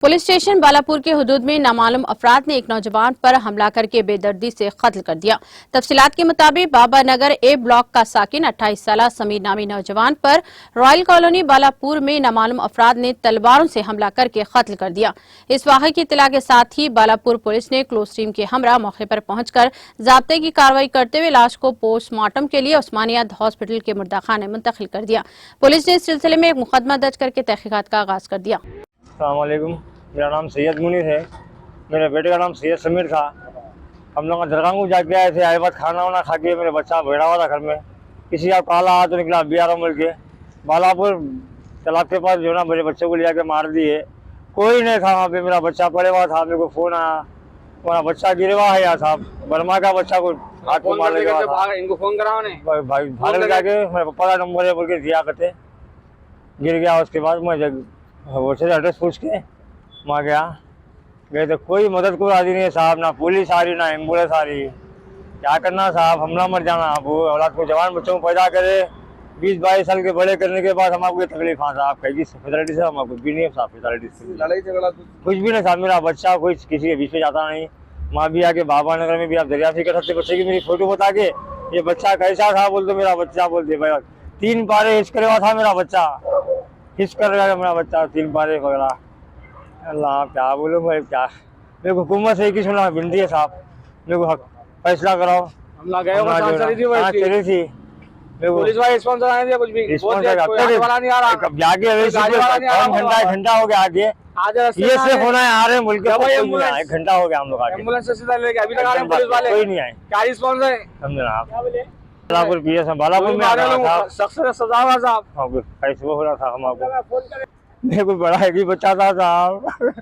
Police station Balapur के हुदूद में नामालूम अफराद ने एक नौजवान पर हमला करके बेदर्दी से कत्ल कर दिया। तफसीलात के मुताबिक बाबा नगर ए ब्लॉक का साकिन 28 साल समीर नामी नौजवान पर रॉयल कॉलोनी बालापुर में नामालूम अफराद ने तलवारों से हमला करके कत्ल कर दिया। इस वाक़े की इत्तला के साथ ही बालापुर पुलिस ने क्लोज टीम के हमरा मौके पर पहुंचकर ज़ाब्ते की कार्रवाई करते हुए लाश को पोस्टमार्टम के लिए उस्मानिया हॉस्पिटल के मुर्दाखाने मुंतकिल कर दिया। पुलिस ने इस सिलसिले में एक मुकदमा दर्ज करके तहकीकात का आगाज कर दिया। मेरा नाम सैयद मुनीर है। मेरे बेटे का नाम सैयद समीर था। हम लोग दरगाह को जाके आए थे। आए बाद खाना वाना खा के मेरे बच्चा बैठा हुआ था घर में। किसी का काला हाथ तो निकला BRO मिल के बालापुर तालाब के पास जो ना मेरे बच्चे को ले जाके मार दिए। कोई नहीं था वहाँ पे। मेरा बच्चा पड़े हुआ था। मेरे को फोन आया, मेरा बच्चा गिरे हुआ है यार साहब। बर्मा का बच्चा को हाथ को मार लगा था। इनको फोन कराओ ने भाई भाग जाके मेरे पापा का नंबर है बोल के दिया करते। गिर गया। उसके बाद मैं वो से एड्रेस पूछ के वहाँ गए तो कोई मदद को राजी नहीं है साहब। ना पुलिस आ रही ना एम्बुलेंस आ रही। क्या करना साहब, हमला मर जाना। आप वो औलाद को जवान बच्चों को पैदा करे 20-22 साल के बड़े करने के बाद हम आपको तकलीफ हाँ साहब कहीं फैसिलिटी से हम आपको भी नहीं है साहब। फैसिलिटी लड़ाई झगड़ा कुछ भी नहीं साहब। मेरा बच्चा कोई किसी के बीच में जाता नहीं। माँ भी आके बाबा नगर में भी आप दरियाफ्ती कर सकते। बच्चे की मेरी फोटो बता के ये बच्चा कैसा था बोलते मेरा बच्चा बोलते भाई 3 पारे हिच करे हुआ था मेरा बच्चा। हिच कर रहा मेरा बच्चा 3 पारे पकड़ा। अल्लाह क्या बोलूं भाई क्या। मेरे को हुकूमत से एक ही सुना विनती है साहब, मेरे को फैसला कराओ। हमला गए हो चली थी पुलिस वाले स्पॉन्सर आए थे कुछ भी वाला नहीं आ रहा। जाके घंटा हो गया आगे ये सिर्फ होना है आ रहे मुल्क के 1 घंटा हो गया हम लोग आगे। एम्बुलेंस से सीधा लेके अभी तक आ रहे हैं पुलिस वाले कोई नहीं आए। क्या रिस्पॉन्स है बालापुर PS बालापुर में आ रहा था। सख्त सजा हुआ साहब कैसे हो रहा था हम आपको। मेरे को बड़ा है कि बच्चा था साहब।